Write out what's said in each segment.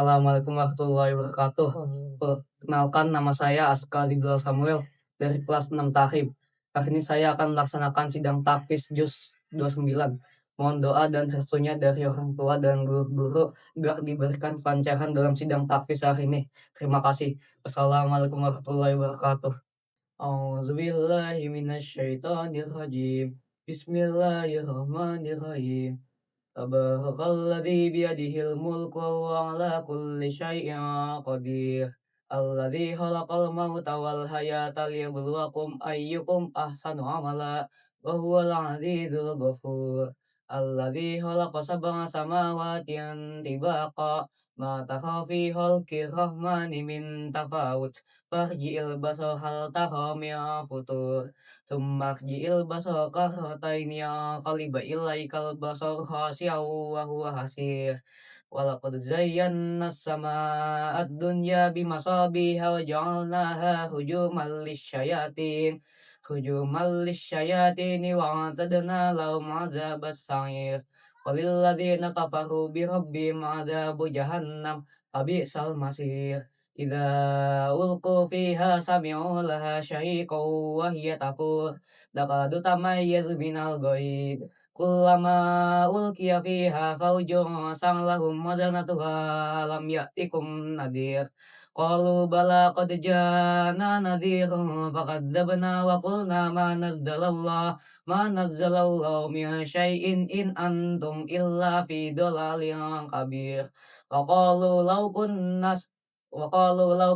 Assalamualaikum warahmatullahi wabarakatuh. Perkenalkan nama saya Aska Zidul Samuel dari kelas 6 Takrib. Kali ini saya akan melaksanakan sidang takfis Juz 29. Mohon doa dan restunya dari orang tua dan guru-guru agar diberikan kelancaran dalam sidang takfis hari ini. Terima kasih. Wassalamualaikum warahmatullahi wabarakatuh. A'udzubillahi minasyaitonirrajim. Bismillahirrahmanirrahim. Tabarakalladzi biyadihil mulku wa huwa ala kulli syai'in qadir. Alladzi khalaqal mauta wal hayata liyabluwakum ayyukum ahsanu amala wa huwal azizul ghafur. Alladzi khalaqa sab'a samawatin tibaqa ma tara fi khalqir rahmani min tafawut. Farji'il basar hal tara min futur. Tsumma rji'il basara karrataini yanqalib ilaikal basaru khashi'an wa huwa hasir. Walaqad zayyana as-samaa'a ad-dunya bimasabiha wa ja'alnaha rujuman wa a'tadna lahum 'adzabas sa'ir. Walilladzina kafaru bi rabbihim 'adzabu jahannam fabi'sal masir. Idza ulqu fiha sami'u laha syahiqan wa hiya tafur takadu tamayyazu minal ghaid. Kullama ulqiya fiha faujun sa'alahum wazanatuha lam ya'tikum nadhir. Qalu bala qad ja'ana nadhirun fakadzabna wa qulna ma nazzalallahu min syai'in in antum illa fi dhalalin kabir. Wa qalu law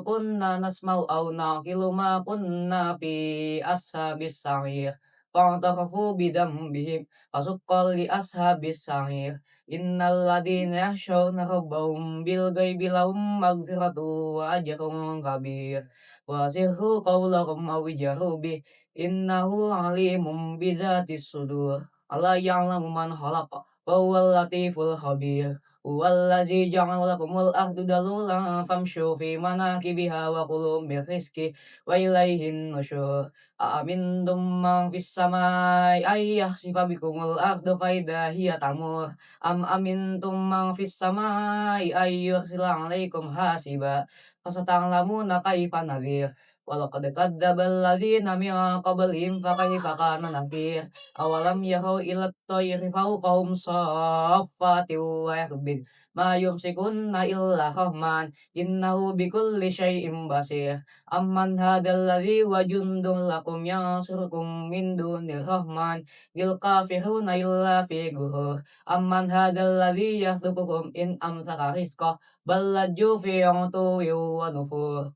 kunna nasma'u aw naqilu ma kunna fi ashabis sa'ir. Fa'tarafu bidambihim fasuqqal li ashabis sa'ir. Innal ladzina yakhshawna rabbahum bil ghaibi lahum maghfiratun wa ajrun kabir. Wa asirru qawlakum aw ijharu bih innahu alimun bizatis sudur. Ala ya'lamu man khalaqa wa huwal latiful khabir. Huwallazi ja'ala lakumul arda dalulan famshu fi manakibiha wa kulu min rizqihi wa ilaihin nusyur. Aamintum man fis samai ay yakhsifa bikumul arda fa idza hiya tamur. Am amintum man fis samai ay yursila 'alaikum hasiba. Fasata'lamuna kaifa nadhir. Walaqad kadzdzabal ladzina min qablihim fakaifa kana nakir. Awalam yarau ilat tayri fawqahum saffati wa yaqbid ma yumsikunna illa rahman innahu bikulli syai'in basir. Amman hadzal ladzi wa jundun lakum yansurukum min dunir rahman lil kafiruna illa fi ghurur. Amman hadzal ladzi yarzuqukum in amsaka rizqah bal lajju fi 'utuwwin wa nufur.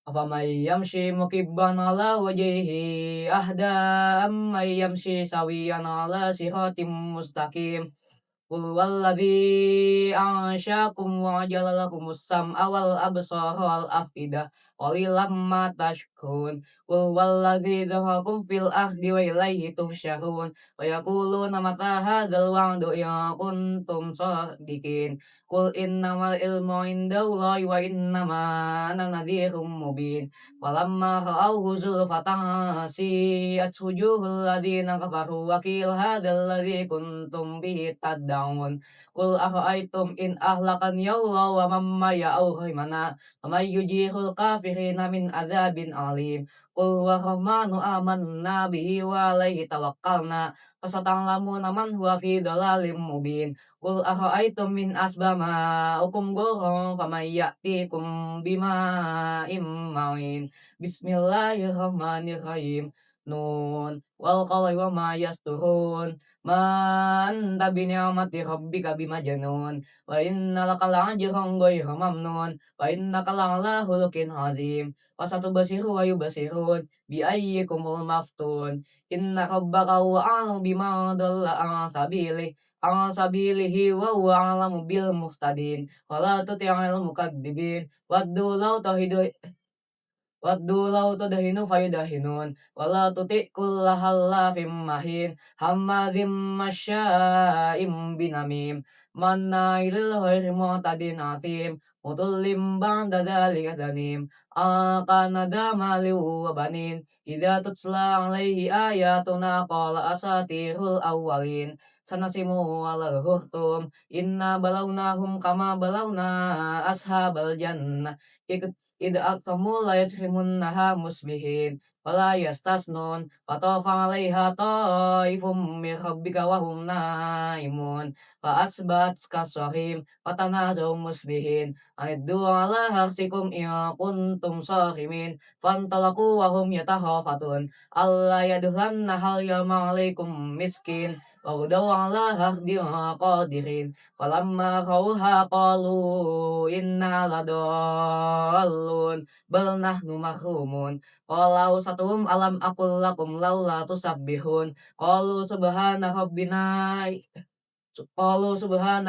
Afaman yamshi mukibban ala wajhihi ahda amman yamshi sawiyan ala siratim mustaqim. Qul walladzi ansya'akum wa ja'ala lakumus sam'a wal absara wal af'idah qalilan ma tashkurun. Qul walladzi dzarakum fil ardi wa ilaihi tuhsyarun. Wa yaquluna mata hadzal wa'du in kuntum shadiqin. Qul innamal ilmu indallahi wa innama ana nadhirum mubin. Falamma ra'awhu zulfatan si'at wujuhul ladzina kafaru wa qila hadzal ladzi kuntum bihi tad'un. Qul ara'aytum in ahlakani Allah wa man mayya'u rahimana faman yujirul kafirina min adzabin alim. Qul wa rahmanu amanna bihi wa alaihi tawakkalna fasata'lamuna man huwa fi dhalalim mubin. Qul ara'aytum min asbama'ukum ghurran faman ya'tikum bima'in ma'in. Bismillahirrahmanirrahim. Nun wal qalami wa ma yasturun. Ma anta bi ni'mati rabbika bimajnun. Wa inna laka la'ajran ghayra mamnun. Wa innaka la'ala khuluqin azim. Wa satubsiru wa yubsirun. Bi ayyikumul maftun. Inna rabbaka huwa a'lamu biman dhalla an sabilihi wa huwa a'lamu bil muhtadin. Wa la tuti'il mukadzibin. Waddu law tudhinu fayudhinun wala tuti' kulla hallafin mahin hammadzim masya'im binamim manna'il lil khairi mu'tadin athim utullim ba'da dzalika danim akana damali wa banin idza tutla 'alaihi ayatuna qala asatirul awwalin sanasimu 'alal hurtum, inna balawnahum kama balawna ashabal jannah, id aqsamu la yasrimunnaha musbihin, wala yastasnun, fatafa 'alaiha taifum min rabbika wa hum naimun, fa asbat kasarhim, fatanazaw musbihin, aniddu 'ala harsikum in kuntum sarimin, fantalaqu wa hum yatakhafatun, alla yadkhulannahal yawma 'alaikum miskin, wa ghudaw 'ala hardin qadirin, falamma ra'awha qalu inna ladallun, bal nahnu mahrumun, qala awsatuhum alam aqul lakum laula tusabbihun, qalu subhana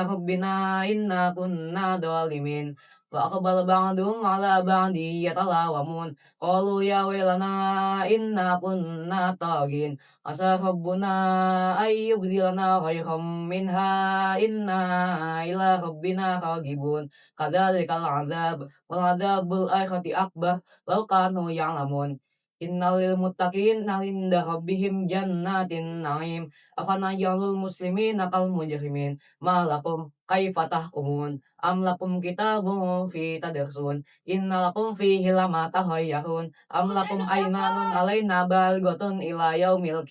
rabbina inna kunna dhalimin, wa aqbala ba'duhum 'ala ba'din yatalawamun, qalu ya waylana inna kunna taghin, asa rabbuna ay yubdilana khairam minha inna ila rabbina raghibun, kadzalikal 'adzab wal 'adzabul akhirati akbar law kanu ya'lamun. Innal lil muttaqina 'inda rabbihim jannatin na'im, afanaj'alul muslimina kal mujrimin, ma lakum kaifa tahkumun, am lakum kitabun fi tadrusun, inna lakum fihi lama takhayyarun, am lakum aymanun alaina balighatun ila yaumil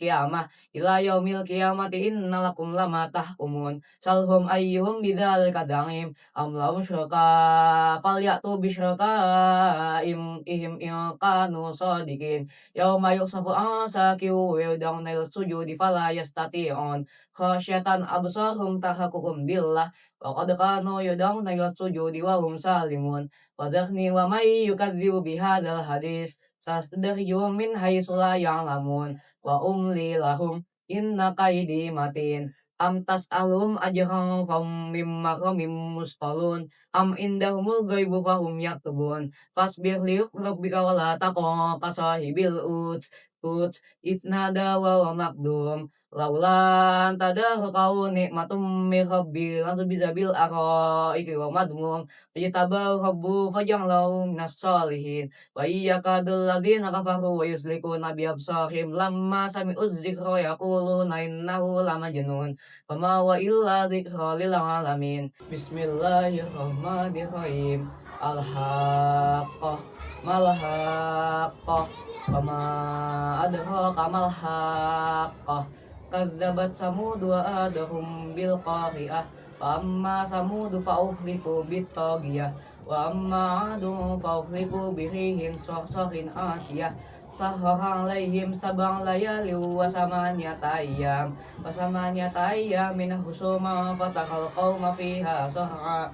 qiyamati inna lakum lama tahkumun, salhum ayyuhum bidzalika za'im, am lahum syuraka falyatu bisyurakaihim in kanu shadiqin, yauma yukshafu an saqin wa yud'auna ila sujudi fala yastati'un, khasyatan absaruhum tarhaquhum dhillah, wa qad kanu yud'auna ila sujudi wa hum salimun, wa dharni wa may yukadzibu bihadzal hadits sastadrijuhum min haitsu la ya'lamun, wa umli lahum inna kaidi matin, am tas'aluhum ajran fahum min maghramin musqalun, am indahumul ghaibu fahum yaktubun, fasbir li rabbika wa la taqwa ka sahibil id nada wa huwa makdum, laula tadharukau nikmatum min rabbi langsung bisa bil araiki wa madmum, fajtabahu rabbu faja'alahu minas sholihin, wa iyyakadul ladzina kafaru wa yuslikuna bi absarihim lamma sami'uz dzikra yaquluna innahu lamajnun, wama huwa illa dzikra lil alamin. Bismillahirrahmanirrahim. Al-haqqah malhaqqah, wama adraka malhaqqah, kadzabat samud wa adahum bil qari'ah, fa amma samud fa uhliku bit taghiyah, wa amma 'adun fa uhliku bi rihin sarsarin atiyah, sahhaha 'alaihim sab'an layali wa samaniyata ayyamin husuma fatakal qauma fiha sahra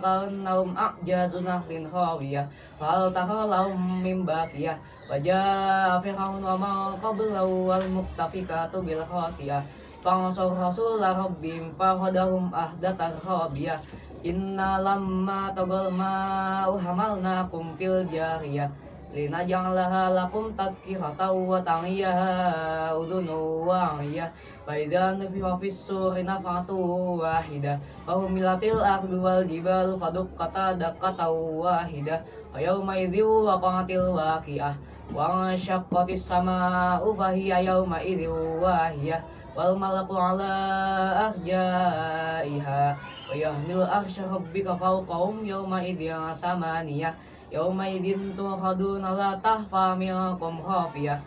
ka'annahum a'jazu nahlin khawiyah, fahal tara lahum min baqiyah, wa jaa'a fir'aunu wa man qablahu wal mu'tafikatu bil khati'ah, fa'asaw rasula rabbihim fahadahum ahdatar khabiyah, inna lamma tagal ma'u hamalnakum fil jariyah, linaj'alaha lakum tadhkiratan wa ta'iyaha udhunu wa'iyah, fa idza nufikha fis suri nafhatun wahidah, fa humilatil ardu wal jibalu faduqqata daqqatan wahidah, fa yawma idzin waqa'atil waqi'ah, wa anshaqqatis samaa'u fa hiya yawma idzin wahiyah, wal malaku 'ala arja'iha, wa yahmilu arsya rabbika fawqahum yawma idzin samaniyah, yauma idin tu'raduna la tahfa minkum khafiyah,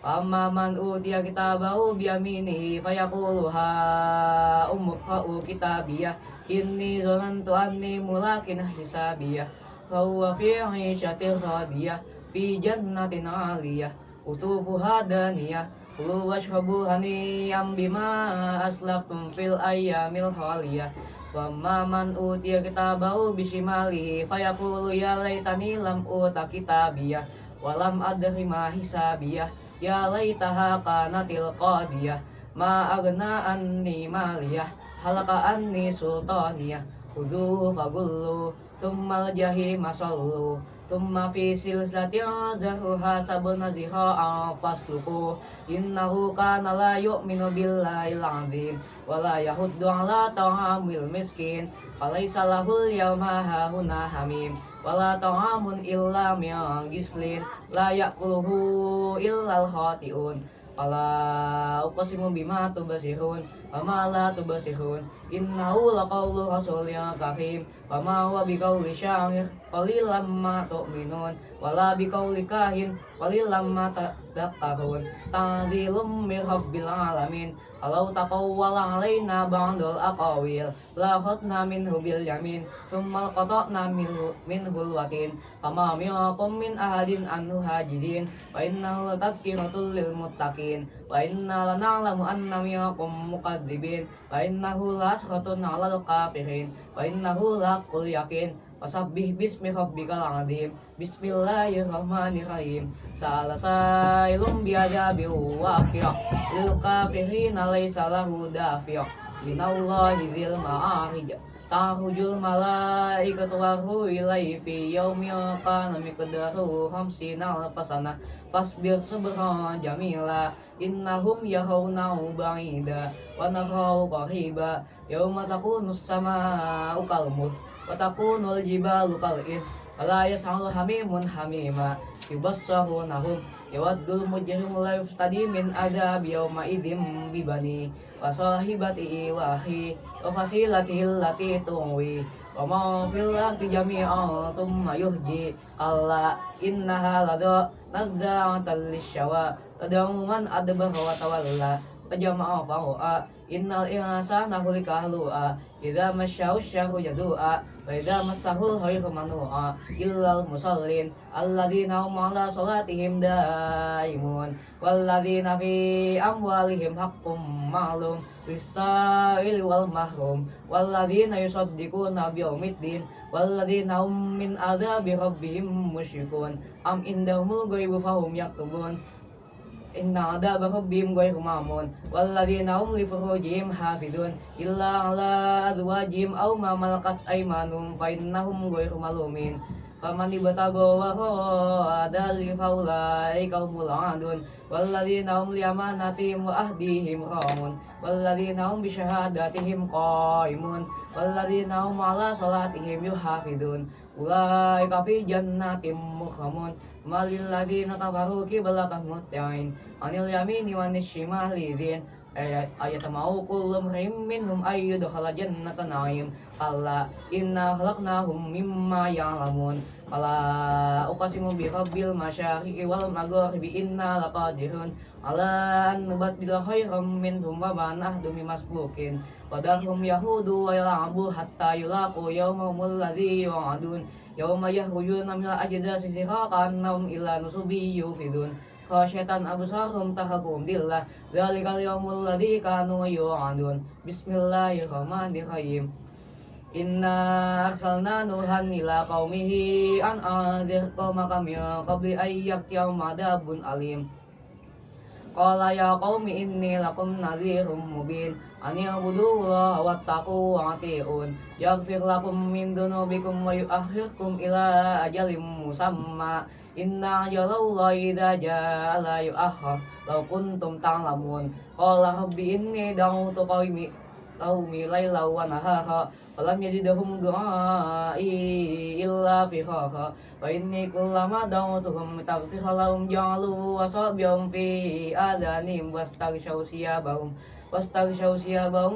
amma man utiya kitabahu biyaminihi fayaqulu ha umqra'u kitabiyah, inni zanantu anni mulakin hisabiyah, fa huwa fi 'ishatin radiyah, fi jannatin 'aliyah, qutufuha daniyah, kulu washrabu hani'an bima aslaftum fil ayyamil khaliyah, wa man utiya kitabahu bishimalihi fayaqulu ya laitani lam uta kitabiyah, wa lam adri ma hisabiyah, ya laitaha qanatil qadiyah, ma aghna anni maliyah, halaka anni sultaniyah, khudhuhu fagullu thumma al-jahima sallu, thumma fi silsilatin zar'uha sab'una zira'an fasluquh, innahu kana la yu'minu billahil 'azim, wa la yahuddu 'ala ta'amil miskin, falaysa lahul yawma hahuna hamim, wa la ta'amun illa min ghislin, la ya'kuluhu illal khati'un, Fala uqsimu bima tubsirun wa ma la tubsirun innahu laqawlu rasulin karim wa ma huwa biqauli sya'ir qalilan ma tu'minun wala biqauli kahin qalilan ma tadhakkarun tanzilum mir rabbil alamin Kalau taqawwala alaina ba'dal aqawil la akhadna minhu bil yamin thumma qata'na minhul watin fama minkum min ahadin anhu hajidin wa innahu tadhkiratul lil muttaqin wa inna lana'lamu anna minkum muqadzibin wa innahu lasratun 'alal kafirin wa innahu laqul yakin Wasabbih bismi rabbikal azim Bismillahirrahmanirrahim Sa'ala sa'ilum bi'adabin waqi'ah Lil kafirina laysa lahu dafi'ah Minallahi dzil ma'arij Ta'rujul malaikatu warruhu ilaihi fi yaumin kana miqdaruhu khamsina alfa sanah Fasbir sabran jamila Innahum yarawnahu ba'ida Wa narahu qariba Yauma takunus sama'u kalmuh Watakunul jibalu kal'id Wala yas'alu hamimun hamima Yubassarunahum Yawaddul mujrimu la yuftadi min adabi yawma idim bibani Wa sahibati wahi Wa fasilati allati tuwi Wa ma fil ardi jami'an thumma yuhji Kalla innaha lada nazza'atan lisyawa Tad'u man adbara wa tawalla Fajama'a fa'u'a Innal insana khuliqa halu'a Idza masyahu syarru jadu'a wa idza massahul khairu manu'a illal musallin alladzina hum 'ala salatihim daimun walladzina fi amwalihim haqqum ma'lum lis-sa'ili wal mahrum walladzina yusaddiquna biyaumiddin walladzina hum min adzabi rabbihim musyrikun am indahumul ghaibu fahum yaktubun Inna adaba rabbihim ghairu mamun Walladzina hum li furujihim hafidun Illa ala azwajihim aw ma malakat aymanum Fa innahum ghairu malumin Faman ibtaga wara'a dzalika faulaika humul 'adun Walladzina hum li amanatihim wa ahdihim ramun Walladzina hum bi syahadatihim qaimun Walladzina hum 'ala salatihim yuhafidun Ulaika fi jannatin mukramun Malil ladina kafaru kibalaka muhtain Anil yamini wanis shimali din Ayat mau kullum minhum ayyudkhala jannata na'im Kalla inna khalaqnahum mimma ya'lamun Fala uqsimu bi rabbil masyariqi wal maghribi inna laqadirun Ala an nubaddila khairam minhum wa ma nahdu bimasbuqin Wadahum yahudu wa yal'abu hatta yulaqu yawmahumul ladzi yu'adun Yauma yahrujuna minal ajdasi siraqan nahum ila nusubi yufidun Khashyatan absarhum tahaqum dillah Dzalikal yaumul ladzi kanu yu'adun Bismillahirrahmanirrahim Inna arsalna nuhan ila qaumihi an anzir qaumaka min qabli ayyatiyahum adabun alim Qala ya qaumi inni lakum nadhirum mubin an i'budullaha wattaqu wa ati'un yaghfir lakum min dhunubikum wa yu'akhirkum ila ajalin musamma inna ajalallahi idza jaa la yu'akhkhar law kuntum ta'lamun qala rabbi inni da'utu qaumi layla wa nahara falam yazidhum du'ai illa firara wa inni kullama da'utuhum taghfira lahum ja'alu asabi'ahum fi adhanihim wastaghshaw siyabahum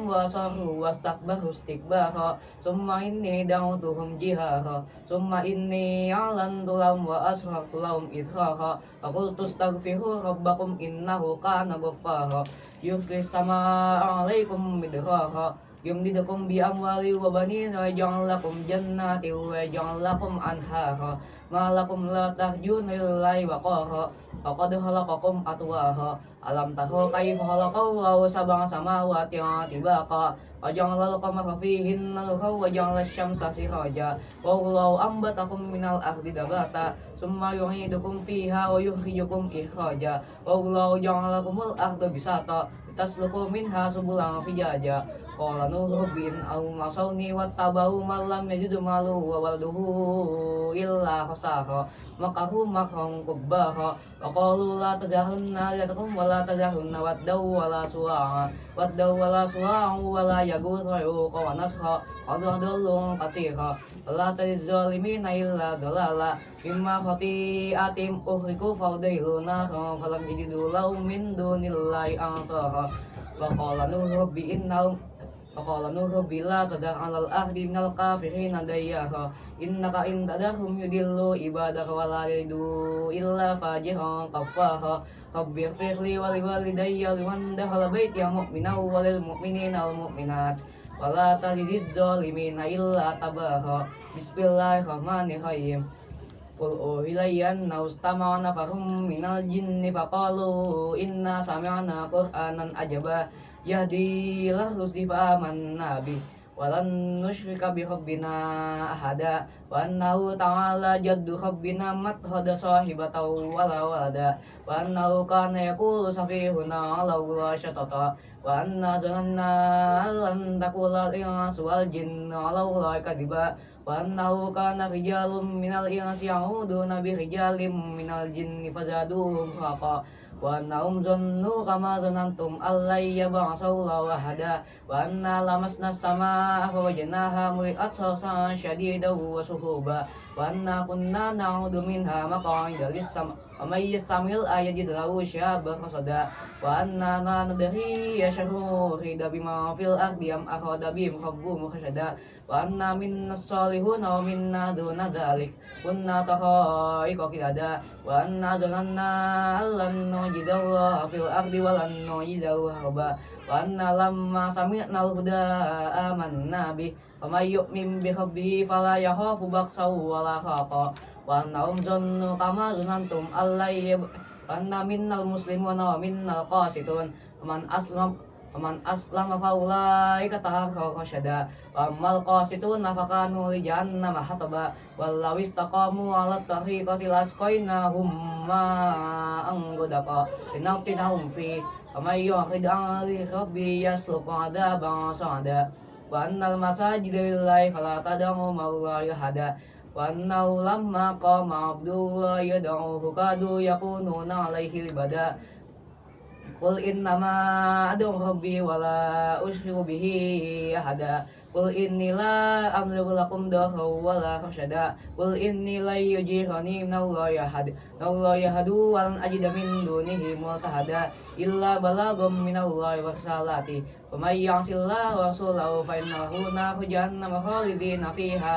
wa asarru wastakbaru istikbara summa inni da'utuhum jihara summa inni a'lantu lahum wa asrartu lahum israra wa qultu astaghfiru rabbakum innahu kana ghaffara yursilis samaa'a 'alaikum midrara yumdidukum bi amwali wa banina wa yaj'al lakum jannatin wa yaj'al lakum anhara ma lakum la tarjuna lillahi waqara faqad khalaqakum atwara alam tara kayfa khalaqallahu sab'a samawati tibaqa wa ja'ala al-qamara fihinna nuran wa ja'ala asy-syamsa siraja wallahu ambatakum minal ardi nabata summa yu'idukum fiha wa yukhrijukum ikhraja wallahu ja'ala lakumul arda bisata tasluku minha subulan fijaja Qala Nuh rabbi in qawmi asawni wattaba'u man lam yajid maluhu wa waladuhu illa khasara makaru makran kubbara wa qalu la tajahunna yatakum wa la tajahunna waddaw wa la suwa'a wa la yaghus wa yuqa wa nasra qad adallu katsira wa la tajid zalimina illa dalala mimma khati'atim uhriku fawdailuna falam yajidu lahum min dunillahi ansara wa qala Nuh rabbi innahum Faqala Nuh bila tadar alal ahdi minal kafirina dayyara innaka in tadarhum yudillu ibadaka wa la yalidu illa fajiran kafara Rabbi firli wa liwalidayya liman dakhala baitiya mu'minan wa lil mu'minina wal mu'minat wa la tazidiz zalimina illa tabara Bismillahirrahmanirrahim Qul uhiya annahu istama'a nafarun minal jinni faqalu inna sami'na qur'anan ajaba yahdi ila rusdi fa amanna bi walan nusyrika bi rabbina ahada wa annahu ta'ala jaddu rabbina mathada sahibatan wala walada wa annahu kana yaqulu safihuna ala Allah syatata wa anna zananna lan takula al-insu wal jinnu ala Allah kadiba wa annahu kana rijalun minal insi ya'uduna bi rijalin minal jinni fazaduhum raqa wa annahum zannu kama zanantum allai yab'asallahu ahada wa anna lamasna samaa fa wajadnaha muli'at sarsan syadidan wa suhuba wa anna kunna na'udu minha maq'ida lis-sam' wa may yastamil ayajid lahu shihaban rasada wa anna la nadri yashru hida bima fil ardi am akhada bihim rabbuhum khashada wa anna minna salihun wa minna duna dhalik kunna takhaiqa qilada wa anna zananna allan nujidallaha fil ardi wa lan nujidahu harba wa anna lamma sami'na al-huda amanna bih faman yu'min bi rabbihi fala yakhafu baksahu wa la khaqa wa annahum zannu kama zanantum allai anna minnal muslimuna wa minnal qasitun Faman aslama faulaika taharraw rasyada wa ammal qasituna fakanu li jahannama hataba wallaw istaqamu ala tariqati lasqainahum ma'an ghadaqa linaftinahum fi faman yu'rid an rabbi yasluku adaban sa'ada wa annal masajida lillahi fala tad'u ma'allahi ahada wa annahu lamma qama abdullahi yad'uhu kadu yakununa alaihi libada Qul innama adu rabbi wa la usyriku bihi ahada Qul inni la amliku lakum darra wa la rasyada Qul inni la yujirani minallahi ahad Nallahi ahadu wa lan ajida min dunihi multahada illa balagum minallahi wa risalati wa may ya'sillaha wa rasulahu fa inna lahu naru jahannama khalidina fiha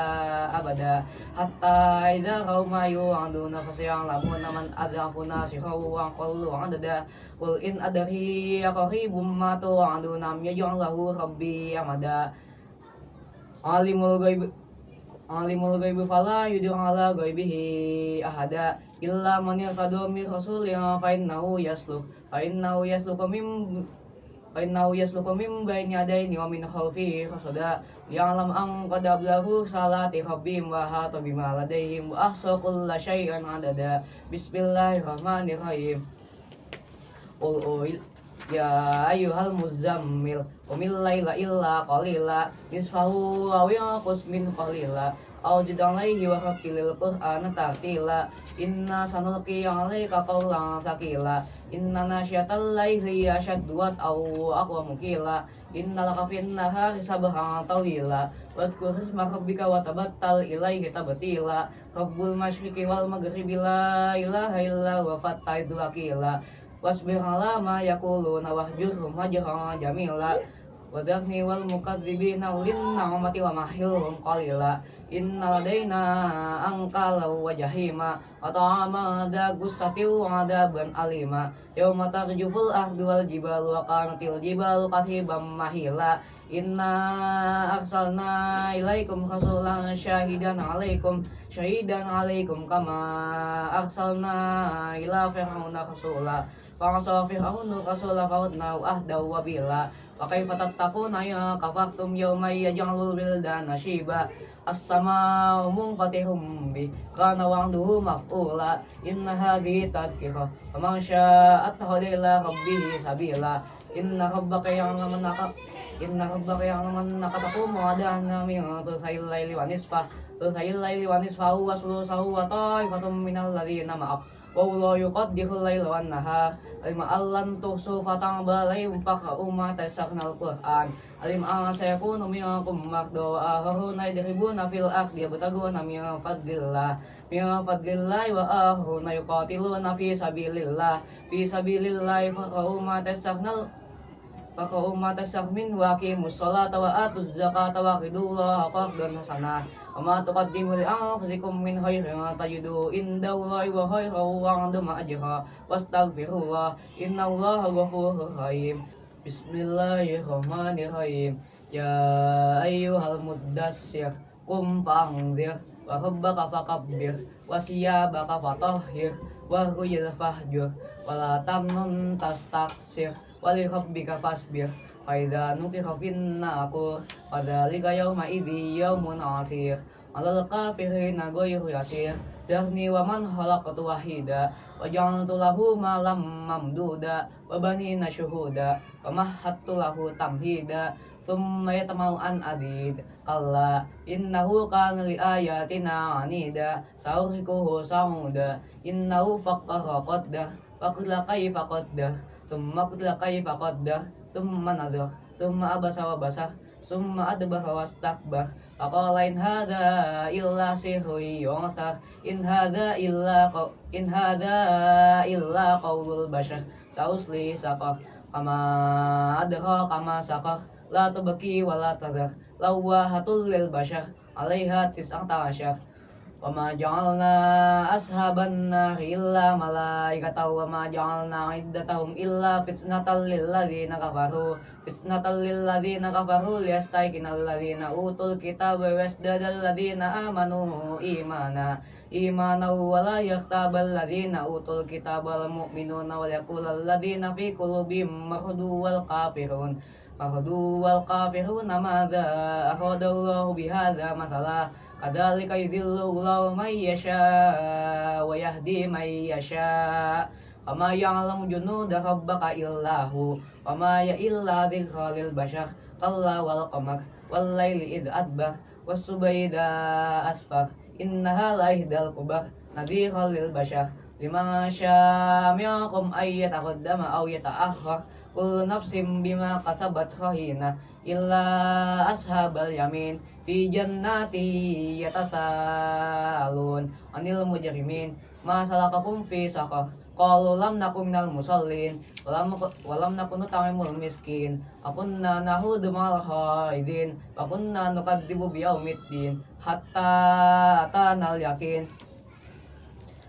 abada hatta idza qauma yu'aduna fasaya'lamuna man adhafu nasiran wa qallu adada Qul in adari aqribum ma tu'adun am yaj'al lahu rabbi amada Alimul ghaib fala yudhi'u ala ghaibihi ahada illa man yartadu min rasulin fa innahu yasluku min bayni yadayni wa min khalfihi rasada ya'lam an qad ablaghu salati rabbihim wa hata bima ladaihim wa ahsa kulla syai'in adada Bismillahirrahmanirrahim Qul ya ayyuhal muzammil qumil laila illa qalila nisfahu aw yanqus min qalila aw zid alaihi wa rattilil qur'ana tartila inna sanulqi 'alaika qawlan thaqila inna nasyatal laili ashaddu aw aqwamu qila inna laka fin nahari sabhan tawila wadhkur isma rabbika wa tabattal ilaihi tabtila rabbul masyriqi wal maghribi la ilaha illa huwa fattaidu wakila wasbir ala ma yaquluna wahjurhum hajran jamila wadharni wal mukadzibina ulin na'mati wa mahilhum qalila inna ladaina anqala wa jahima wa ta'ama dha gussati wa adaban alima yauma tarjuful ardu wal jibalu wa qanatil jibalu qathiban mahila inna arsalna ilaikum rasulan syahidan alaikum kama arsalna ila fir'auna rasula Fa'asa fir'aunu rasula fa'udna ahdaw wa bila Wa kaifa tattaquna ya kafartum yawma yaj'alul wildana shiba As-sama'u munfatihum bih kana wa'duhu maf'ula Inna hadhihi tadhkirah faman syaa'a ittakhadha ila rabbih sabila Inna rabbaka ya'lamu annaka taqumu adana min thulthayil laili wa nisfahu wa thuluthahu wa ta'ifatun minal ladzina ma'ak wallahu yuqaddirul laila wan nahar alima allan tuhsu fata'ba alaihim faqra'u ma tayassarnal qur'an alima sayakunu minkum marda wa akharuna yadribuna fil ardi yabtaguna min fadlillah wa akharuna yuqatiluna fi sabilillah faqra'u ma tayassarna min wa aqimus sholata wa atuz zakata wa qidullaha qardan hasanah wa ma tuqaddimu li anfusikum min khairin tajidu indallahi wa khairan wa 'azama ajra wastaghfirullah innallaha ghafurur rahim. Bismillahirrahmanirrahim. Ya ayyuhal muddassir qum fa'anzir wa rabbaka fakabbir wa siyabaka fatahhir wa rujza fahjur wa la tamnun tastaksir wa li rabbika fasbir fa idza nuqira fin naqur fadzalika yawma idzi yawmun 'asir 'alal kafirina ghayru yasir Dahni wa man khalaqtu wahida wa ja'altu lahu malam mamduda wa banina syuhuda wa mahattu lahu tamhida thumma yatamau an adid kalla innahu kana li ayatina anida sa'urhikuhu sa'uda innahu faqqara qaddah faqla kaifa qaddah thumma qutla kaifa qaddah thumma nadhar thumma abasa wa basar thumma adbara wastakbar faqala in hadha illa sihrun yu'thar in hadha illa qaulul bashar sausli saqar kama adraka ma saqar la tubqi wa la tadhar lawahatul lil bashar 'alaiha tis'ata asyar wa ma ja'alna ashaban nari illa malaikatan wa ma ja'alna iddatahum illa fitnatan lil ladzina kafaru liyastayqinal ladzina utul kitaba wa yazdadal ladzina amanu imana wa la yahtabal ladzina utul kitaba wal mu'minuna wa yaqulal ladzina fi qulubihim marhadu wal kafiruna madza akhadallahu bihadza masalah kadzalika yudhillullahu man yasha wa yahdi man yasha wa ma ya'lamu junuda rabbaka illahu wa ma ya illa dzikra lil bashar kalla wal qamar wal laili id adbar was subhi idza asfar innaha la ihdal kubar nadhira lil bashar liman syaa minkum ay yataqaddama aw yata'akhkhar kullu nafsin bima kasabat rahina illa ashabal yamin fi jannati yatasalun anil mujrimin ma salakakum fi saqar qalu lam nakum minal musallin walam nakun nut'imul miskin akunna nahudu ma'al khaidin wa kunna nukadzibu biyaumiddin hatta atanal yakin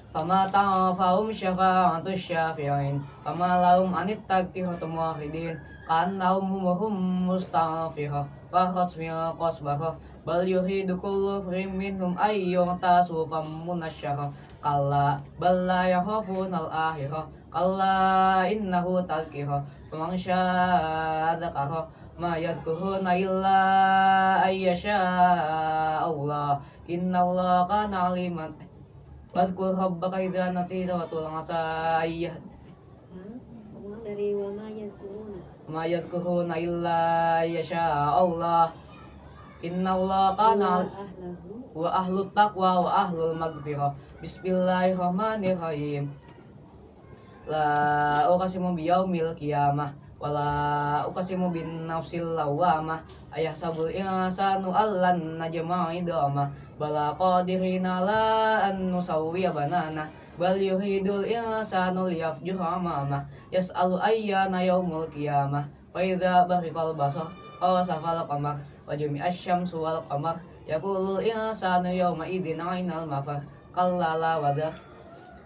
fama tanfa'um syafa'atus syafi'in fama lahum anit tadhkiratum wahidin kannahum humuhum musta'firah fakhatsmi'a qasbahah bal yuhidu kullu frim minhum ayyun tasufam munasyarah kalla bal la yakhafuna al-akhirah kalla innahu tadhkirah faman syaa'a dzakara ma yadhkuruna illa ayyasha Allah innallaha kana aliman wadhkur rabbaka idza nasita wa tulangasa ayyah dari ma yadhkuruna illa yasha Allah innallaha kana wa ahlut taqwa wa ahlul maghfirah bismillahirrahmanirrahim la uqsimu biyaumil qiyamah wala uqsimu bin nafsil lawamah ayahsabul insanu allan najma'a idamah bala qadirina la an nusawwiya banana bal yuhidul insanu liyafjura amamah yas'alu ayyana yaumul qiyamah fa idza bariqal basar wa safal qamar wa jumi'asy syamsu wal qamar yaqulul insanu yawma idzin 'ainal mafar kalla la wadar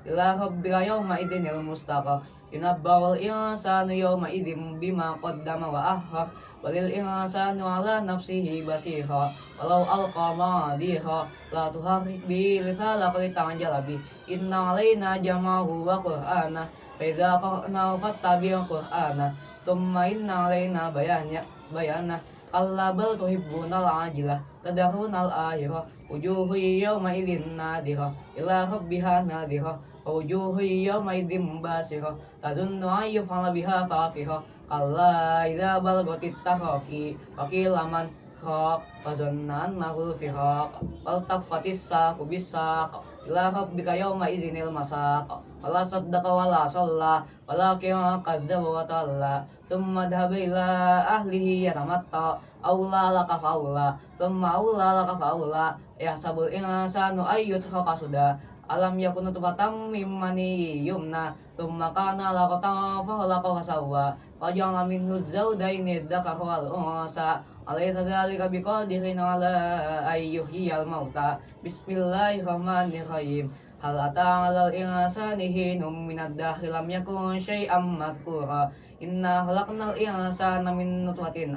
ila rabbika yawma idzinil mustaqar yunabba'ul insanu yawma idzin bima qaddama wa ahhar walil insanu ala nafsihi basira walau alqa ma'adhiha la tuharrik bi lisana qad ta'jala bi inna alaina jama'ahu wa qur'ana fa idza qara'nahu fattabi' qur'ana thumma inna alaina bayana alla bal tuhibbunal ajilah tadahunal akhirah wujuhu yawmaidin nadira ila rabbiha nadira wujuhu yawmaidin basira tadunnu an yuf'ala biha faqira kalla idza balagatit taraqi wa qila man raq wa zanna annahu firaq wal taffatis saqu bis-saq ila rabbika yawma idzinil masaq wala saddaqa wala shalla walakin kadzdzaba wa tawalla thumma dhahaba ila ahlihi yatamatta awla laka faula thumma awla laka faula yahsabul insanu ayyutraka suda alam yakun nutfatan min mani yumna thumma kana alaqatan fa khalaqa fasawwa faja'ala minhu zawjaini dzakara wal unsa alaysa dzalika biqadirin ala ayyuhyiyal mauta bismillahirrahmanirrahim hal ata 'alal insani hinum minad dahri lam yakun syai'am madhkura inna khalaqnal insana min nutfatin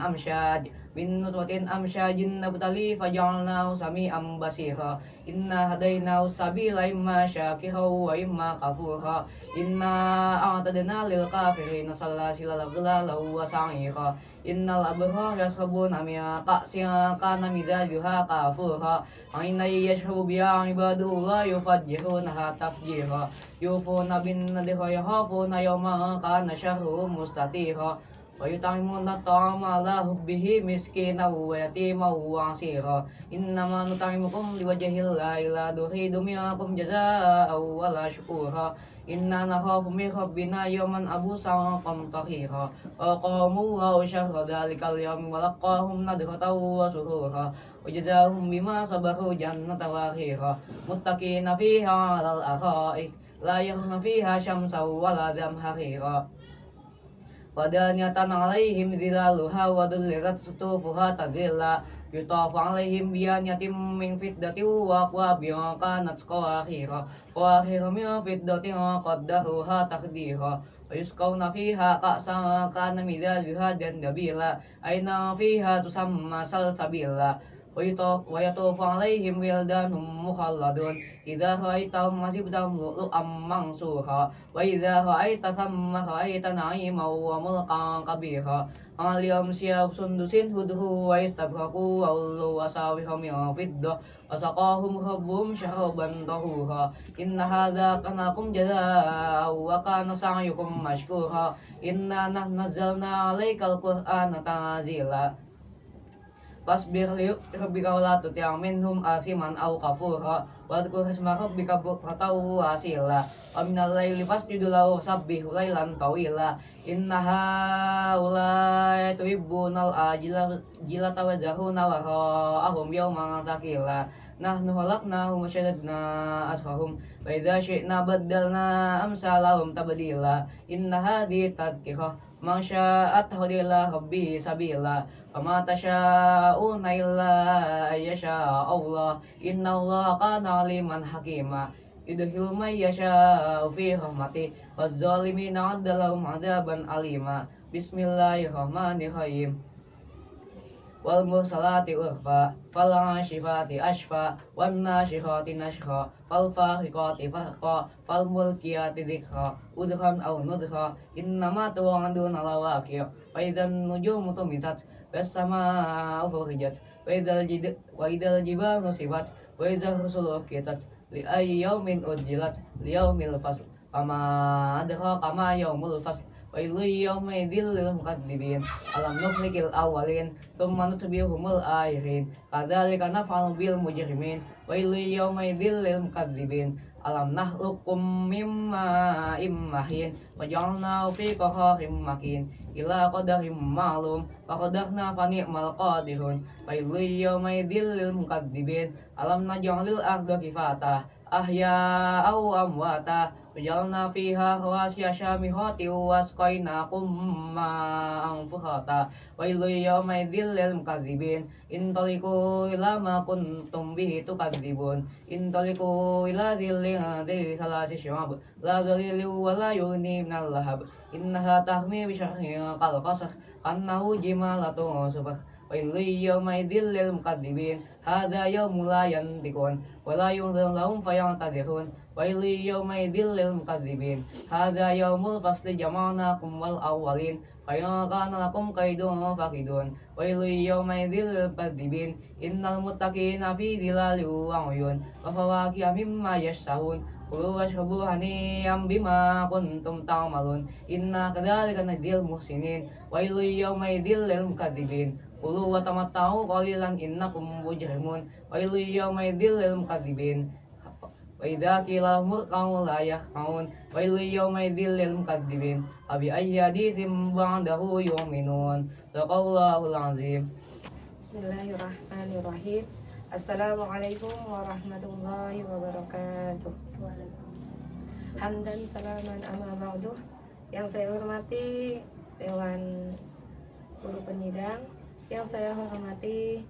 amsyajin nabtali faja'alnahu sami'an basira inna hadainahu sabila imma syakira wa imma kafura inna a'tadna lil kafirin salasila laghlala wa sa'ira innal abrara yashrabuna min ka'sin kana mizajuha kafura aina yashrabu biha ibadullah yufajjirunaha tafjira yufuna bin nadhri yakhafuna yawma kana syahru mustatira wa yut'imuna at'ama ala hubbihi miskina wa yatima wa asira innama nut'imukum liwajhillahi la nuridu minkum jazaa'an wa la syukura inna nakhafu min rabbina yawman abusan qamtarira wa qamu wa syahra dhalikal yawmi wa laqahum nadratan wa surura wa jazaahum bima sabaru jannatan wa harira muttaqina fiha 'alal ara'ik la yarawna fiha syamsan wa la dhamharira wadaniyatan alaihim zilaluha wa dhullilat sutufuha tadhilla yutafu alaihim biyaniyatim min fiddatin wa aqwabin kanat qawakhira min fiddatin qaddaruha taqdira wa yusqawna fiha ka'san kana mizajuha jandabila aina fiha tusamma salsabila wa yatufu alaihim wildanum mukhalladun idza ra'aitahum hasibtahum lu'lu'an mansura wa idza ra'aita thamma ra'aita na'iman wa mulkan kabira aliyam siyab sundusin hudhu wa istabraku wa ullu wa sawihum min fiddah wa saqahum rabbuhum syaraban tahura inna hadza kanakum jazaa wa kana sa'yukum mashkura inna nahnu nazzalna 'alaikal qur'ana tanzila Fasbir li rabbika wa la tuti' minhum asiman aw kafura wadhkur isma rabbika bukratan wa asila wa minal laili fasjud lahu wasabbih lailan tawila inna haula tuhibbunal ajilata wa jahuna wa ra'ahum yawman thaqila nahnu khalaqnahum wa shaddadna asrahum wa idza syi'na baddalna amsalahum tabdila inna hadhihi tadhkirah man syaa'a ila rabbi sabila fama tasyauna illa ayyasha Allah innallaha kana aliman hakima yudkhilul may yasha'u fi rahmati waz-zalimina 'adda lahum 'adzaban alima bismillahirrahmanirrahim wal mursalati urfa fal 'ashifati ashfa wan nashihati nashra fal fariqati farqa fal mulkiyati dhikra udhan aw nudhra innama tu'aduna lawaqi' wa idzan nujumu tumisat was sama'u furijat wa idzal jibalu nusifat wa idzal rusulu uqitat li ayyi yawmin ujjilat li yawmil fasl fama adraka ma yawmul fasl wailu yawma idzil lil mukadzibin alam nuhlikil awwalin thumma nutbihumul akhirin kadzalika naf'alu bil mujrimin wailu yawma idzil lil mukadzibin alam nahlukum mimma immahin waja'alna fi qararin makin ila qadarin ma'lum wa qadarna fa ni'mal qadirun wailu yawma idzil lil mukadzibin alam naj'alil arda kifata ahya au amwata wajalna fiha rawasiya syamihati wasqainakum ma'an fuhata wailu yawma idzil lil mukadzibin intaliqu ila ma kuntum bihi tukadzibun intaliqu ila dhillin dhilli salasi syu'ab la dhalili wa la yughni minal lahab innaha tahmi bi syarrin qal qasar annahu jimalatun sufar wailu yawma idzil lil mukadzibin hadza yawmul la yantiqun ولا ينذر لهم فيعتذرون ويل يومئذ للمكذبين هذا يوم الفصل جمعناكم والأولين فإن كان لكم كيد فكيدون ويل يومئذ للمكذبين إن المتقين في ظلال وعيون وفواكه مما يشتهون كلوا واشربوا هنيئا بما كنتم تعملون إنا كذلك نجزي المحسنين ويل يومئذ للمكذبين كلوا وتمتعوا قليلا إنكم مجرمون ويل يومئذ للمكذبين وإذا قيل لهم اركعوا لا يركعون ويل يومئذ للمكذبين فبأي حديث بعده يؤمنون صدق الله العظيم. Bismillahirrahmanirrahim. Assalamualaikum warahmatullahi wabarakatuh. Hamdan salaman amma ba'du. Yang saya hormati Dewan Guru Penyidang, yang saya hormati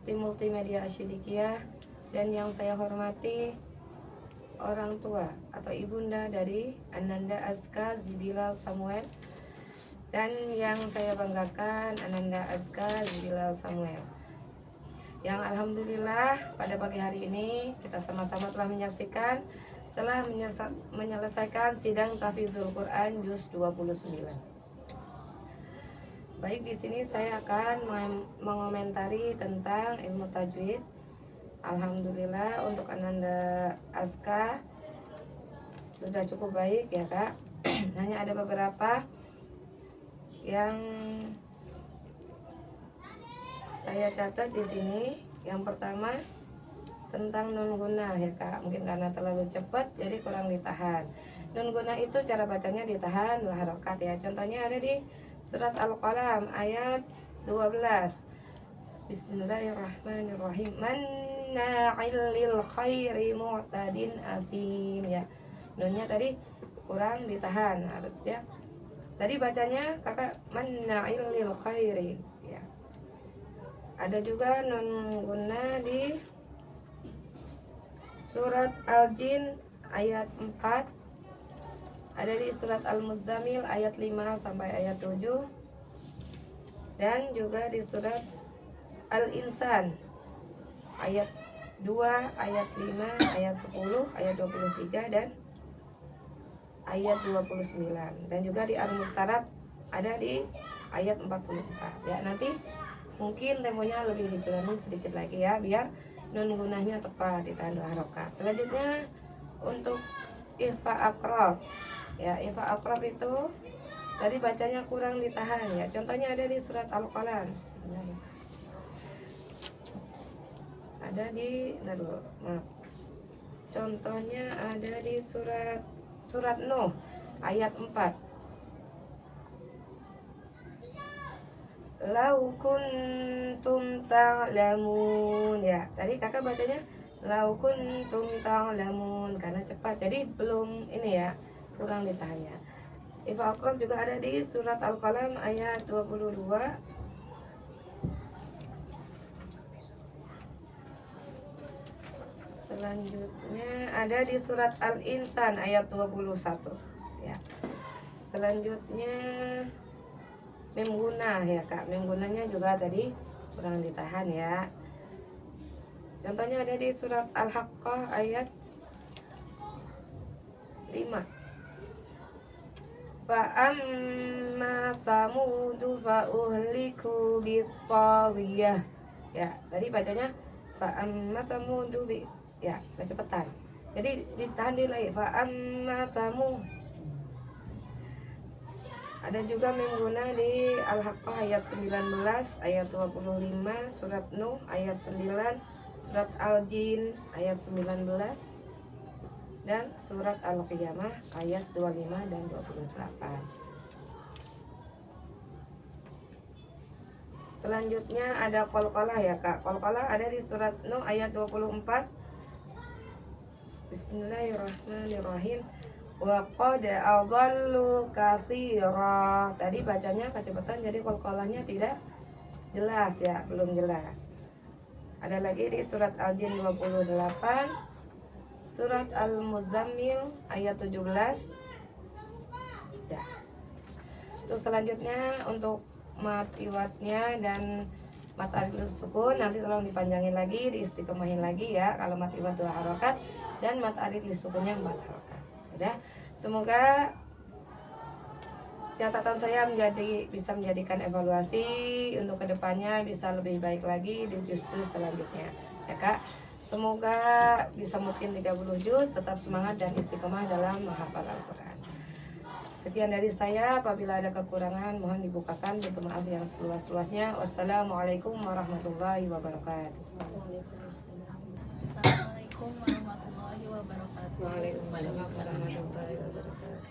tim multimedia Asyidikiyah, dan yang saya hormati orang tua atau ibunda dari Ananda Azka Zibilal Samuel, dan yang saya banggakan Ananda Azka Zibilal Samuel, yang alhamdulillah pada pagi hari ini kita sama-sama telah menyelesaikan sidang tahfizul Quran juz 29. Baik, di sini saya akan mengomentari tentang ilmu tajwid. Alhamdulillah untuk Ananda Azka sudah cukup baik ya Kak. Hanya ada beberapa yang saya catat di sini. Yang pertama tentang nun gunah ya Kak. Mungkin karena terlalu cepat jadi kurang ditahan. Nun gunah itu cara bacanya ditahan 2 harokat ya. Contohnya ada di surat Al-Qalam ayat 12. Bismillahirrahmanirrahim. Manna'il lil khairi mu'tadin atim ya. Nunnya tadi kurang ditahan harusnya. Tadi bacanya Kakak manna'il lil khairi ya. Ada juga nun guna di surat Al-Jin ayat 4. Ada di surat Al-Muzammil ayat 5 sampai ayat 7. Dan juga di surat Al-Insan ayat 2, ayat 5, ayat 10, ayat 23 dan ayat 29. Dan juga di Al-Musarat ada di ayat 44. Ya, nanti mungkin temponya lebih dikurangi sedikit lagi ya biar nun gunahnya tepat ditahan 2 harokat. Selanjutnya untuk ifa akrab. Ya, ifa akrab itu tadi bacanya kurang ditahan ya. Contohnya ada di surat Al-Qalam. Ada di contohnya ada di surat Nuh ayat 4. Lau kuntum ta'lamun ya. Tadi Kakak bacanya lau kuntum ta'lamun karena cepat. Jadi belum ini ya, kurang ditahannya. Ifa akrab juga ada di surat Al-Qalam ayat 22. Selanjutnya ada di surat Al-Insan ayat 21 ya. Selanjutnya mim gunah ya Kak. Mim gunahnya juga tadi kurang ditahan ya. Contohnya ada di surat Al-Haqqah ayat 5. Fa'amma tamudu fa'uhliku bittaghiyah. Ya, tadi bacanya fa'amma tamudu bi ya, kecepatan. Jadi ditahan di lagi fa'amma tamu. Ada juga mengguna di Al-Haqqah ayat 19, ayat 25, surat Nuh ayat 9, surat Al-Jin ayat 19, dan surat Al-Qiyamah ayat 25 dan 28. Selanjutnya ada qalqalah ya Kak. Qalqalah ada di surat Nuh ayat 24. Bismillahirrahmanirrahim. Wa qad adallu katsira. Tadi bacanya kecepatan jadi qalqalahnya tidak jelas ya, belum jelas. Ada lagi di surat Al-Jin 28, surat Al-Muzammil ayat 17. Ya. Terus selanjutnya untuk matiwatnya dan mat arid sukun nanti tolong dipanjangin lagi, diistiqomahin lagi ya kalau mat iwad 2 harokat dan mat arid sukunnya 4 harokat. Udah, semoga catatan saya bisa menjadikan evaluasi untuk kedepannya bisa lebih baik lagi di juz-juz selanjutnya ya Kak. Semoga bisa mungkin 30 juz, tetap semangat dan istiqomah dalam menghafal Al-Quran. Sekian dari saya, apabila ada kekurangan mohon dibukakan, minta maaf yang seluas-luasnya. Wassalamualaikum warahmatullahi wabarakatuh. Assalamualaikum warahmatullahi wabarakatuh. Waalaikumsalam warahmatullahi wabarakatuh.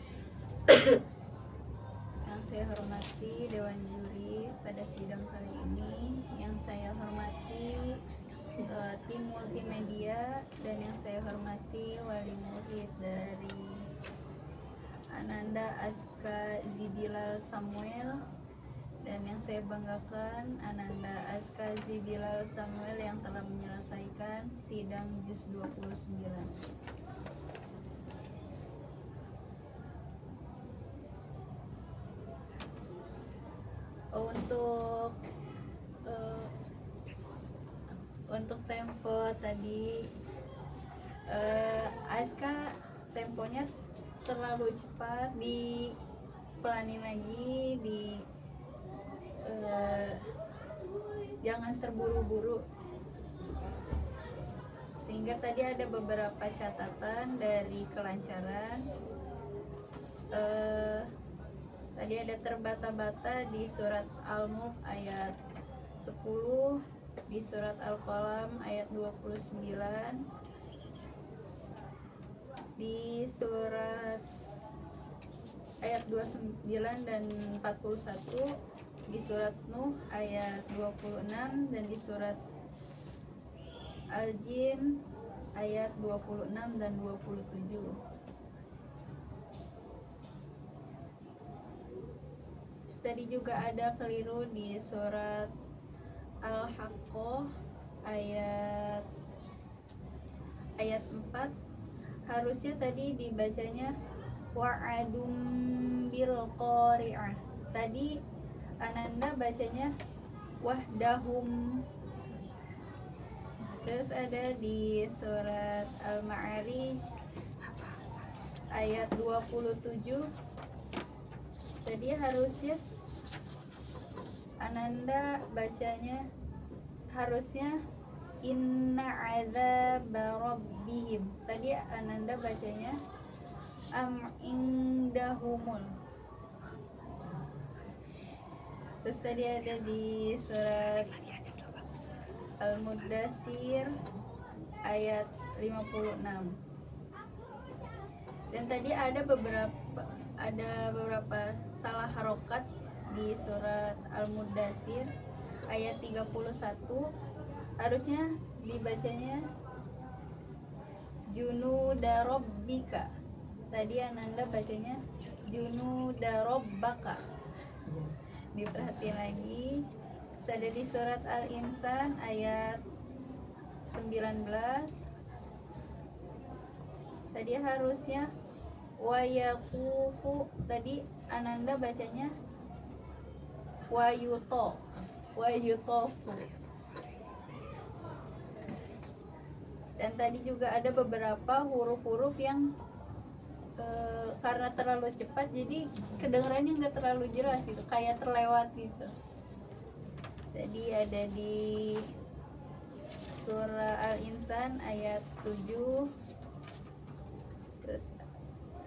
Yang saya hormati Dewan Juri pada sidang kali ini, yang saya hormati tim multimedia, dan yang saya hormati wali murid dari Ananda Azka Zidilal Samuel, dan yang saya banggakan Ananda Azka Zidilal Samuel yang telah menyelesaikan sidang juz 29. Untuk tempo tadi Azka temponya terlalu cepat, dipelanin lagi, jangan terburu-buru, sehingga tadi ada beberapa catatan dari kelancaran. Tadi ada terbata-bata di surat Al-Mulk ayat 10, di surat Al-Qalam ayat 29, di surat ayat 29 dan 41, di surat Nuh ayat 26, dan di surat Al-Jin ayat 26 dan 27. Tadi juga ada keliru di surat Al-Haqqah ayat 4. Harusnya tadi dibacanya wa'adum bil qari'ah. Tadi Ananda bacanya wahdahum. Terus ada di surat Al-Ma'arij ayat 27. Tadi harusnya Ananda bacanya harusnya inna adzaba rabbihim. Tadi Ananda bacanya am indahumul. Terus tadi ada di surat Al-Muddatsir ayat 56. Dan tadi ada beberapa salah harokat di surat Al-Muddatsir ayat 31. Harusnya dibacanya junuda rabbika. Tadi Ananda bacanya junuda rabbaka. Diperhatiin lagi. Ada di surat Al-Insan ayat 19. Tadi harusnya wayakufu. Tadi Ananda bacanya wayutofu. Dan tadi juga ada beberapa huruf-huruf yang karena terlalu cepat jadi kedengarannya nggak terlalu jelas gitu, kayak terlewat gitu. Jadi ada di surah Al-Insan ayat 7, terus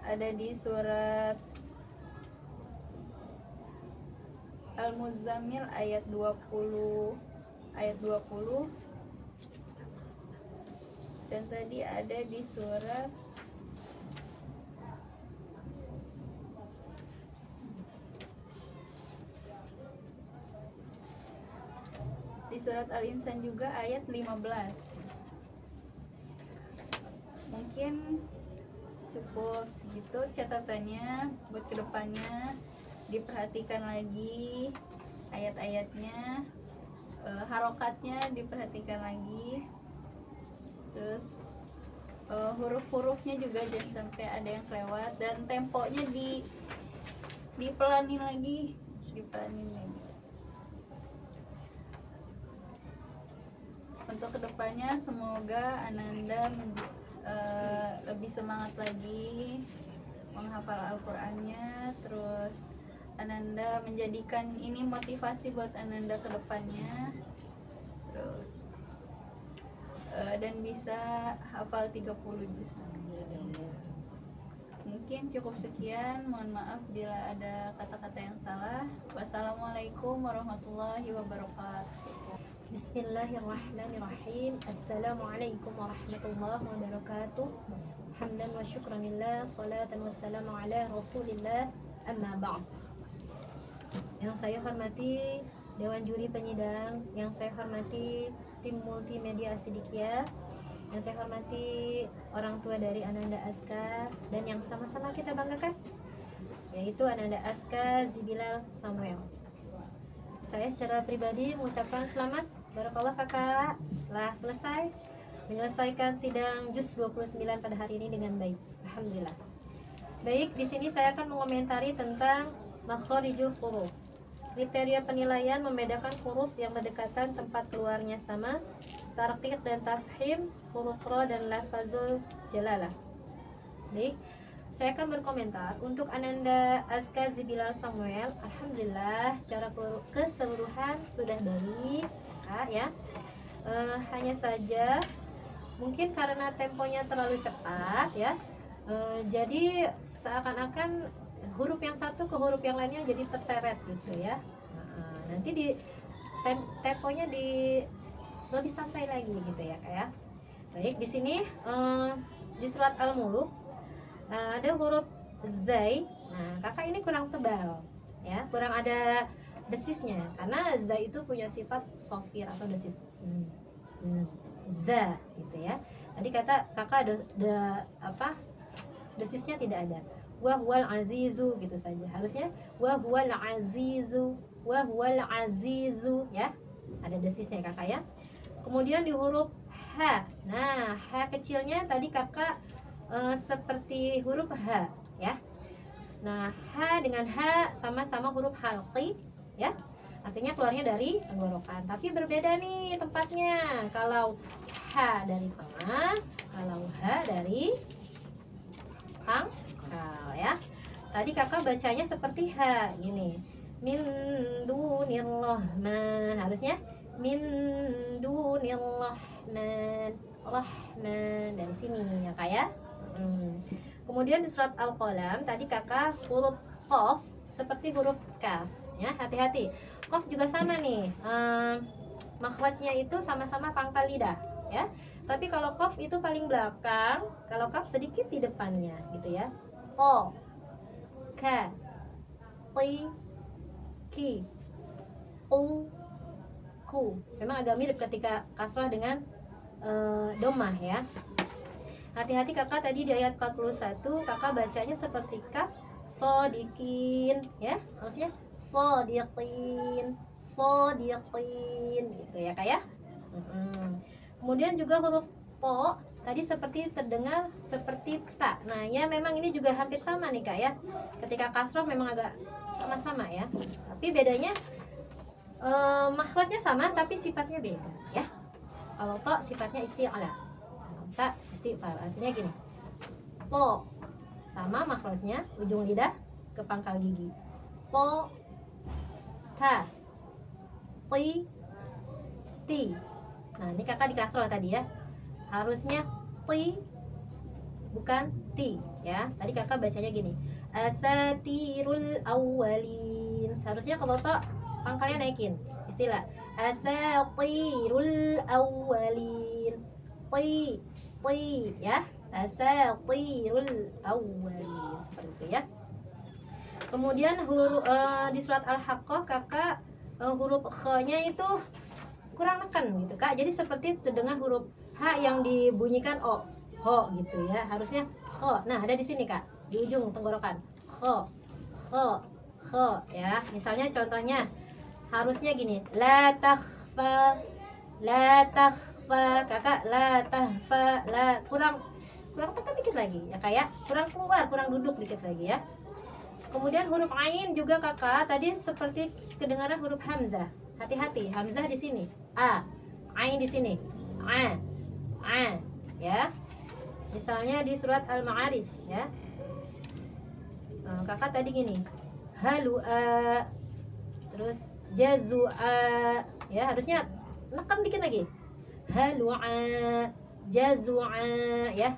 ada di surat Al-Muzammil ayat 20, dan tadi ada di surat Al-Insan juga ayat 15. Mungkin cukup segitu catatannya. Buat kedepannya diperhatikan lagi ayat-ayatnya, harokatnya diperhatikan lagi, terus huruf-hurufnya juga jangan sampai ada yang kelewat, dan temponya dipelanin lagi. untuk kedepannya semoga Ananda lebih semangat lagi menghafal Al-Qur'annya, terus Ananda menjadikan ini motivasi buat Ananda kedepannya, terus dan bisa hafal 30 juz. Mungkin cukup sekian, mohon maaf bila ada kata-kata yang salah. Wassalamualaikum warahmatullahi wabarakatuh. Bismillahirrahmanirrahim. Assalamualaikum warahmatullahi wabarakatuh. Hamdan wa syukran lillah, salatan wassalamu ala rasulillah, amma ba'd. Yang saya hormati Dewan Juri Penyidang, yang saya hormati tim multimedia Asidikia, yang saya hormati orang tua dari Ananda Aska, dan yang sama-sama kita banggakan, yaitu Ananda Aska Zibilal Samuel. Saya secara pribadi mengucapkan selamat barakallah kakak telah selesai menyelesaikan sidang juz 29 pada hari ini dengan baik. Alhamdulillah. Baik, di sini saya akan mengomentari tentang makharijul huruf. Kriteria penilaian membedakan huruf yang berdekatan tempat keluarnya sama, tarqiq dan tafhim, huruf ro dan lafazul jalalah. Baik, saya akan berkomentar untuk Ananda Aska Zibilal Samuel. Alhamdulillah secara keseluruhan sudah baik, Kak, ya. Hanya saja mungkin karena temponya terlalu cepat, ya. Jadi seakan-akan huruf yang satu ke huruf yang lainnya jadi terseret gitu ya. Nanti di temponya lebih santai lagi gitu ya, Kak, ya. Baik, di sini di surat Al-Muluk ada huruf zai. Nah, kakak ini kurang tebal ya, kurang ada desisnya karena za itu punya sifat sofir atau desis za gitu ya. Tadi kata kakak ada desisnya tidak ada. Wa huwal azizu gitu saja. Harusnya wa huwal azizu, wa huwal azizu ya. Ada desisnya kakak ya. Kemudian di huruf ha. Nah, ha kecilnya tadi kakak seperti huruf H ya. Nah, H dengan H sama-sama huruf halqi ya. Artinya keluarnya dari tenggorokan, tapi berbeda nih tempatnya. Kalau H dari tengah, kalau H dari pangkal ya. Tadi kakak bacanya seperti H gini. Min dunir rahman. Harusnya min dunir rahman. Rahman dari sini ya Kak ya. Kemudian di surat Al-Qalam tadi kakak huruf qaf seperti huruf kaf ya, hati-hati. Qaf juga sama nih, makhrajnya itu sama-sama pangkal lidah ya. Tapi kalau qaf itu paling belakang, kalau kaf sedikit di depannya gitu ya. Qa, ka, qi, ki, qu, ku. Memang agak mirip ketika kasrah dengan domah ya. Hati-hati kakak tadi di ayat 41 kakak bacanya seperti kaf sodikin ya, maksudnya sodikin, sodikin gitu ya kak ya. Kemudian juga huruf po tadi seperti terdengar seperti ta. Nah ya memang ini juga hampir sama nih kak ya. Ketika kasroh memang agak sama-sama ya, tapi bedanya makhrajnya sama tapi sifatnya beda ya. Kalau to sifatnya isti'ala, tak istighfar, artinya gini, po sama makhrajnya ujung lidah ke pangkal gigi, po ta pi ti. Nah ini kakak di kasroh tadi ya, harusnya pi bukan ti ya. Tadi kakak bacanya gini, asatirul awwalin. Seharusnya kalau to pangkalnya naikin, istilah asatirul awwalin, pi ya, asatirul awwalin, seperti itu ya. Kemudian huruf di surat Al-Haqqah kakak huruf kh-nya itu kurang neken gitu kak, jadi seperti terdengar huruf h yang dibunyikan o, ho gitu ya. Harusnya kh. Nah ada di sini kak, di ujung tenggorokan, kh, kh ya. Misalnya contohnya harusnya gini, la takhfa, la takhfa. Kakak la tahfa, la kurang tekan dikit lagi ya kayak kurang keluar, kurang duduk dikit lagi ya. Kemudian huruf ain juga kakak tadi seperti kedengaran huruf hamzah. Hati-hati, hamzah di sini, a, ain di sini. ya. Misalnya di surat Al-Ma'arij ya. Kakak tadi gini, halua, terus jazua, ya harusnya nekan dikit lagi, halua, jazua, ya,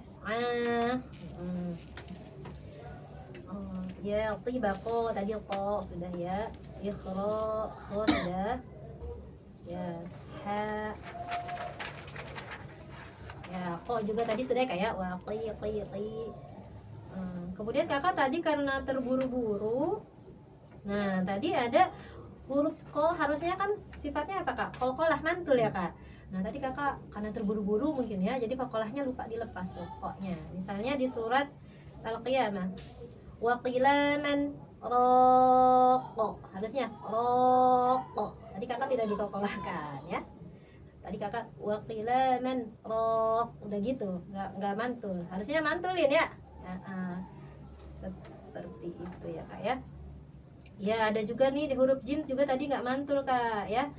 ya, tibaqo tadi ko sudah ya, ikhra kho sudah ya, ya, kok juga tadi sudah kayak waqi. Kemudian kakak tadi karena terburu-buru, nah tadi ada huruf kol, harusnya kan sifatnya apa kak? Kol-kolah mantul ya kak. Nah tadi kakak karena terburu-buru mungkin ya, jadi kol-kolahnya lupa dilepas tuh koknya. Misalnya di surat Al-Qiyamah, waqilaman roko, harusnya roko. Tadi kakak tidak dikokolahkan ya. Tadi kakak waqilaman rok, udah gitu, nggak mantul. Harusnya mantulin ya. Seperti itu ya kak ya. Ya ada juga nih di huruf jim juga tadi nggak mantul kak ya.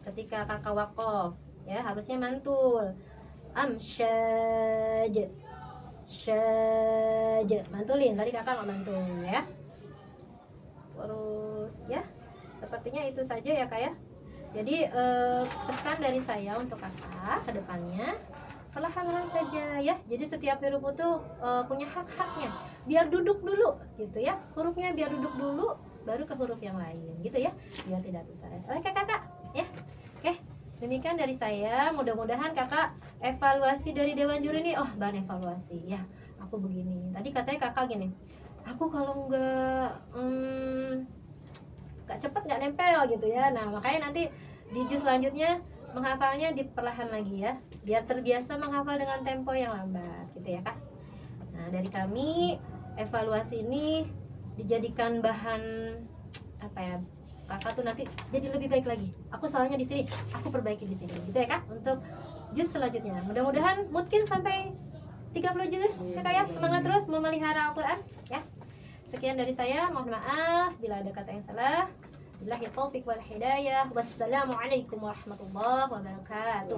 Ketika kakak wakof ya harusnya mantul. Amsyaj, syaj, mantulin. Tadi kakak nggak mantul ya. Terus ya sepertinya itu saja ya kak ya. Jadi pesan dari saya untuk kakak ke depannya, perlahan-lahan saja ya. Jadi setiap huruf itu punya hak-haknya. Biar duduk dulu gitu ya. Hurufnya biar duduk dulu, baru ke huruf yang lain gitu ya. Biar tidak bisa. Oke kakak ya. Oke, demikian dari saya. Mudah-mudahan kakak evaluasi dari Dewan Juri ini, oh bahan evaluasi ya. Aku begini. Tadi katanya kakak gini, aku kalau nggak cepet nggak nempel gitu ya. Nah makanya nanti di juz selanjutnya menghafalnya diperlahan lagi ya, biar terbiasa menghafal dengan tempo yang lambat gitu ya kak. Nah dari kami evaluasi ini dijadikan bahan apa ya, kakak tuh nanti jadi lebih baik lagi. Aku salahnya di sini, aku perbaiki di sini gitu ya kak. Untuk juz selanjutnya mudah-mudahan mungkin sampai 30 juz ya kak ya. Semangat terus memelihara Al-Quran ya. Sekian dari saya, mohon maaf bila ada kata yang salah. Billahi taufiq wal hidayah. Wassalamualaikum warahmatullahi wabarakatuh.